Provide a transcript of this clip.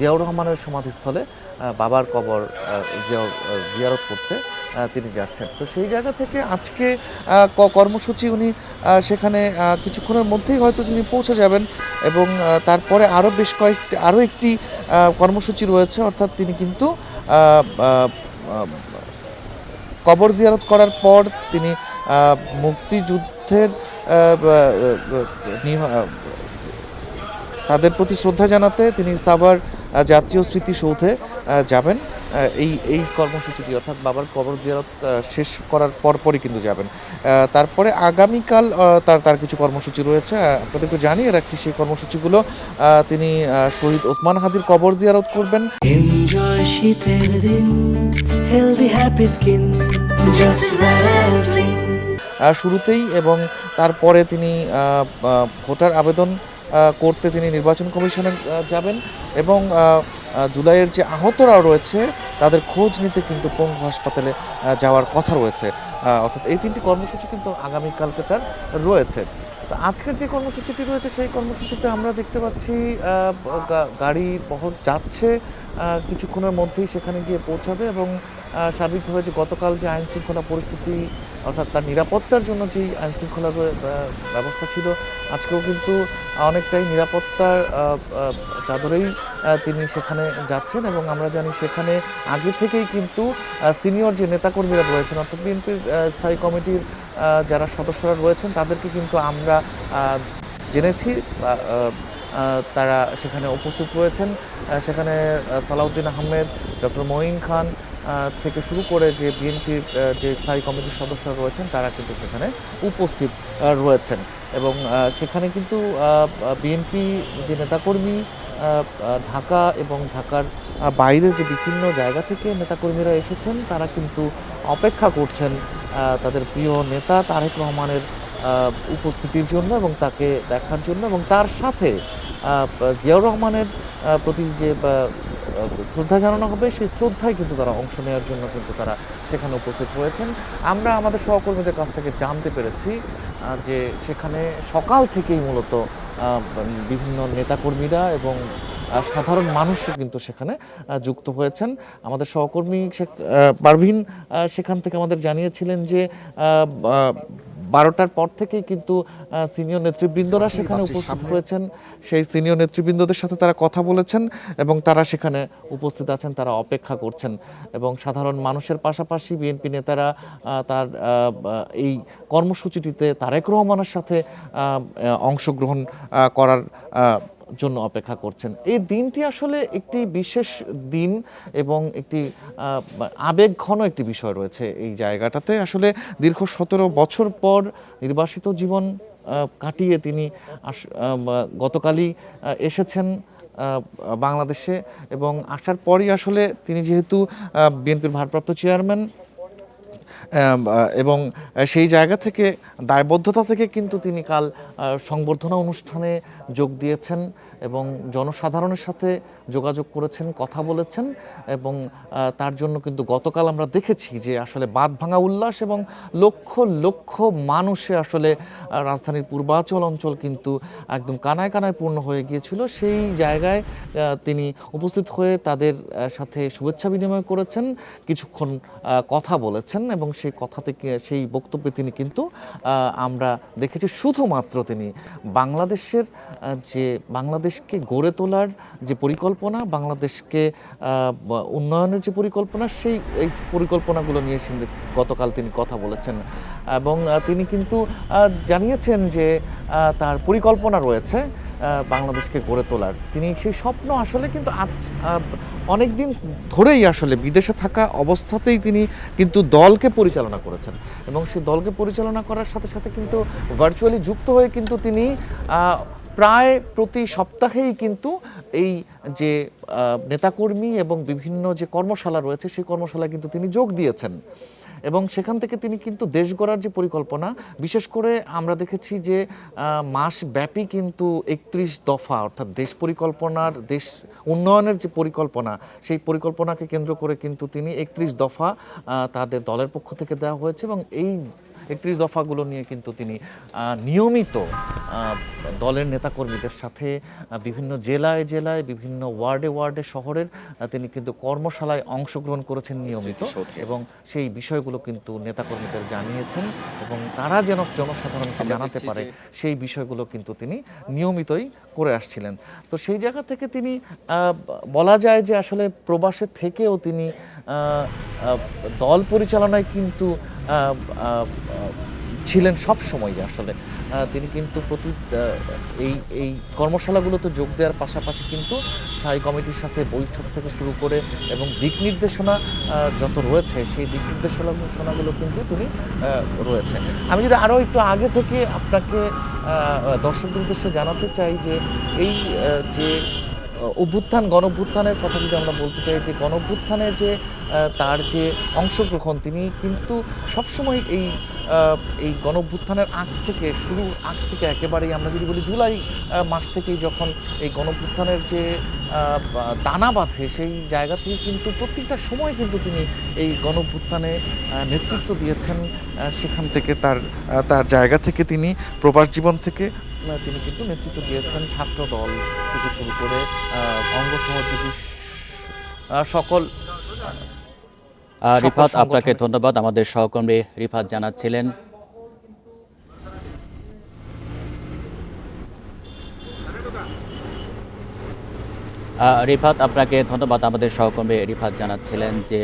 জিয়াউর রহমানের সমাধিস্থলে বাবার কবর জিয়ারত করতে তিনি যাচ্ছেন। তো সেই জায়গা থেকে আজকে কর্মসূচি উনি সেখানে কিছুক্ষণের মধ্যেই হয়তো তিনি পৌঁছে যাবেন এবং তারপরে আরও বেশ আরও একটি কর্মসূচি রয়েছে, অর্থাৎ তিনি কিন্তু আ আ কবর জিয়ারত করার পর তিনি মুক্তিযুদ্ধের আ বা নিহ তাদের প্রতি শ্রদ্ধা জানাতে তিনি সাভার জাতীয় স্মৃতিসৌধে যাবেন। এই কর্মসূচিটি অর্থাৎ বাবার কবর জিয়ারত শেষ করার পরপরই কিন্তু যাবেন। তারপরে আগামীকাল তার কিছু কর্মসূচি রয়েছে। আপনাদের একটু জানিয়ে রাখি সেই কর্মসূচিগুলো। তিনি শহীদ ওসমান হাদির কবর জিয়ারত করবেন। এনজয় শীতের দিন, healthy happy skin, just Vaseline. শুরুতেই এবং তারপরে তিনি ভোটার আবেদন করতে তিনি নির্বাচন কমিশনে যাবেন এবং জুলাইয়ের যে আহতরা রয়েছে তাদের খোঁজ নিতে কিন্তু পঙ্গু হাসপাতালে যাওয়ার কথা রয়েছে। অর্থাৎ এই তিনটি কর্মসূচি কিন্তু আগামীকালকে তার রয়েছে। তো আজকের যে কর্মসূচিটি রয়েছে সেই কর্মসূচিতে আমরা দেখতে পাচ্ছি গাড়ি বহর যাচ্ছে, কিছুক্ষণের মধ্যেই সেখানে গিয়ে পৌঁছাবে এবং সার্বিকভাবে যে গতকাল যে আইনশৃঙ্খলা পরিস্থিতি অর্থাৎ তার নিরাপত্তার জন্য যেই আইনশৃঙ্খলার ব্যবস্থা ছিল, আজকেও কিন্তু অনেকটাই নিরাপত্তার চাদরেই তিনি সেখানে যাচ্ছেন এবং আমরা জানি সেখানে আগে থেকেই কিন্তু সিনিয়র যে নেতাকর্মীরা রয়েছেন অর্থাৎ বিএনপির স্থায়ী কমিটির যারা সদস্যরা রয়েছেন তাদেরকে কিন্তু আমরা জেনেছি তারা সেখানে উপস্থিত রয়েছেন। সেখানে সালাউদ্দিন আহমেদ, ডক্টর মঈন খান থেকে শুরু করে যে বিএনপির যে স্থায়ী কমিটির সদস্যরা রয়েছেন তারা কিন্তু সেখানে উপস্থিত রয়েছেন এবং সেখানে কিন্তু বিএনপি যে নেতাকর্মী ঢাকা এবং ঢাকার বাইরের যে বিভিন্ন জায়গা থেকে নেতাকর্মীরা এসেছেন তারা কিন্তু অপেক্ষা করছেন তাদের প্রিয় নেতা তারেক রহমানের উপস্থিতির জন্য এবং তাকে দেখার জন্য এবং তার সাথে জিয়াউর রহমানের প্রতি যে শ্রদ্ধা জানানো হবে সেই শ্রদ্ধায় কিন্তু তারা অংশ নেওয়ার জন্য কিন্তু তারা সেখানে উপস্থিত হয়েছেন। আমরা আমাদের সহকর্মীদের কাছ থেকে জানতে পেরেছি যে সেখানে সকাল থেকেই মূলত বিভিন্ন নেতাকর্মীরা এবং সাধারণ মানুষও কিন্তু সেখানে যুক্ত হয়েছেন। আমাদের সহকর্মী পারভীন সেখান থেকে আমাদের জানিয়েছিলেন যে 12টার পর থেকেই কিন্তু সিনিয়র নেতৃবৃন্দরা সেখানে উপস্থিত হয়েছেন। সেই সিনিয়র নেতৃবৃন্দদের সাথে তারা কথা বলেছেন এবং তারা সেখানে উপস্থিত আছেন, তারা অপেক্ষা করছেন এবং সাধারণ মানুষের পাশাপাশি বিএনপি নেতারা তার এই কর্মসূচিটিতে তারেক রহমানের সাথে অংশগ্রহণ করার জন্য অপেক্ষা করছেন। এই দিনটি আসলে একটি বিশেষ দিন এবং একটি আবেগঘন একটি বিষয় রয়েছে এই জায়গাটাতে। আসলে দীর্ঘ 17 বছর পর নির্বাসিত জীবন কাটিয়ে তিনি গতকালই এসেছেন বাংলাদেশে এবং আসার পরই আসলে তিনি যেহেতু বিএনপির ভারপ্রাপ্ত চেয়ারম্যান এবং সেই জায়গা থেকে দায়বদ্ধতা থেকে কিন্তু তিনি কাল সংবর্ধনা অনুষ্ঠানে যোগ দিয়েছেন এবং জনসাধারণের সাথে যোগাযোগ করেছেন, কথা বলেছেন এবং তার জন্য কিন্তু গতকাল আমরা দেখেছি যে আসলে বাঁধভাঙা উল্লাস এবং লক্ষ লক্ষ মানুষে আসলে রাজধানীর পূর্বাঞ্চল অঞ্চল কিন্তু একদম কানায় কানায় পূর্ণ হয়ে গিয়েছিল। সেই জায়গায় তিনি উপস্থিত হয়ে তাদের সাথে শুভেচ্ছা বিনিময় করেছেন, কিছুক্ষণ কথা বলেছেন এবং সেই কথা থেকে সেই বক্তব্যে তিনি কিন্তু আমরা দেখেছি শুধুমাত্র তিনি বাংলাদেশের যে বাংলাদেশকে গড়ে তোলার যে পরিকল্পনা, বাংলাদেশকে উন্নয়নের যে পরিকল্পনা এই পরিকল্পনাগুলো নিয়ে গতকাল তিনি কথা বলেছেন এবং তিনি কিন্তু জানিয়েছেন যে তার পরিকল্পনা রয়েছে বাংলাদেশকে গড়ে তোলার। তিনি সেই স্বপ্ন আসলে কিন্তু অনেক দিন ধরেই আসলে বিদেশে থাকা অবস্থাতেই তিনি কিন্তু দলকে পরিচালনা করেছেন এবং সেই দলকে পরিচালনা করার সাথে সাথে কিন্তু ভার্চুয়ালি যুক্ত হয়ে কিন্তু তিনি প্রায় প্রতি সপ্তাহেই কিন্তু এই যে নেতাকর্মী এবং বিভিন্ন যে কর্মশালা রয়েছে সেই কর্মশালায় কিন্তু তিনি যোগ দিয়েছেন এবং সেখান থেকে তিনি কিন্তু দেশ গড়ার যে পরিকল্পনা, বিশেষ করে আমরা দেখেছি যে মাসব্যাপী কিন্তু 31 দফা অর্থাৎ দেশ পরিকল্পনার দেশ উন্নয়নের যে পরিকল্পনা সেই পরিকল্পনাকে কেন্দ্র করে কিন্তু তিনি 31 দফা তাদের দলের পক্ষ থেকে দেওয়া হয়েছে এবং এই 31 দফাগুলো নিয়ে কিন্তু তিনি নিয়মিত দলের নেতাকর্মীদের সাথে বিভিন্ন জেলায় জেলায়, বিভিন্ন ওয়ার্ডে ওয়ার্ডে, শহরের তিনি কিন্তু কর্মশালায় অংশগ্রহণ করেছেন নিয়মিত, এবং সেই বিষয়গুলো কিন্তু নেতাকর্মীদের জানিয়েছেন এবং তারা যেন জনসাধারণকে জানাতে পারে সেই বিষয়গুলো কিন্তু তিনি নিয়মিতই করে আসছিলেন। তো সেই জায়গা থেকে তিনি বলা যায় যে আসলে প্রবাসে থেকেও তিনি দল পরিচালনায় কিন্তু ছিলেন সব সময়। আসলে তিনি কিন্তু এই কর্মশালাগুলোতে যোগ দেওয়ার পাশাপাশি কিন্তু স্থায়ী কমিটির সাথে বৈঠক থেকে শুরু করে এবং দিক নির্দেশনা যত রয়েছে সেই দিক নির্দেশনাগুলো কিন্তু তিনি রয়েছে। আমি যদি আরও একটু আগে থেকে আপনাকে দর্শকদের উদ্দেশ্যে জানাতে চাই যে এই যে গণ অভ্যুত্থানের কথা যদি আমরা বলতে চাই, যে গণ অভ্যুত্থানে যে তার যে অংশগ্রহণ, তিনি কিন্তু সবসময় এই গণ অভ্যুত্থানের আগ থেকে একেবারেই আমরা যদি বলি জুলাই মাস থেকেই যখন এই গণ অভ্যুত্থানের যে দানা বাঁধে সেই জায়গা থেকে কিন্তু প্রত্যেকটা সময় কিন্তু তিনি এই গণ অভ্যুত্থানে নেতৃত্ব দিয়েছেন। সেখান থেকে তার জায়গা থেকে তিনি প্রবাস জীবন থেকে তিনি কিন্তু নেতৃত্ব দিয়েছেন ছাত্র দল থেকে শুরু করে অঙ্গ সহযোগী সকল। রিফাত, আপনাকে ধন্যবাদ। আমাদের সহকর্মী রিফাত জানাচ্ছিলেন। রিফাত, আপনাকে ধন্যবাদ। আমাদের সহকর্মী রিফাত জানাচ্ছিলেন যে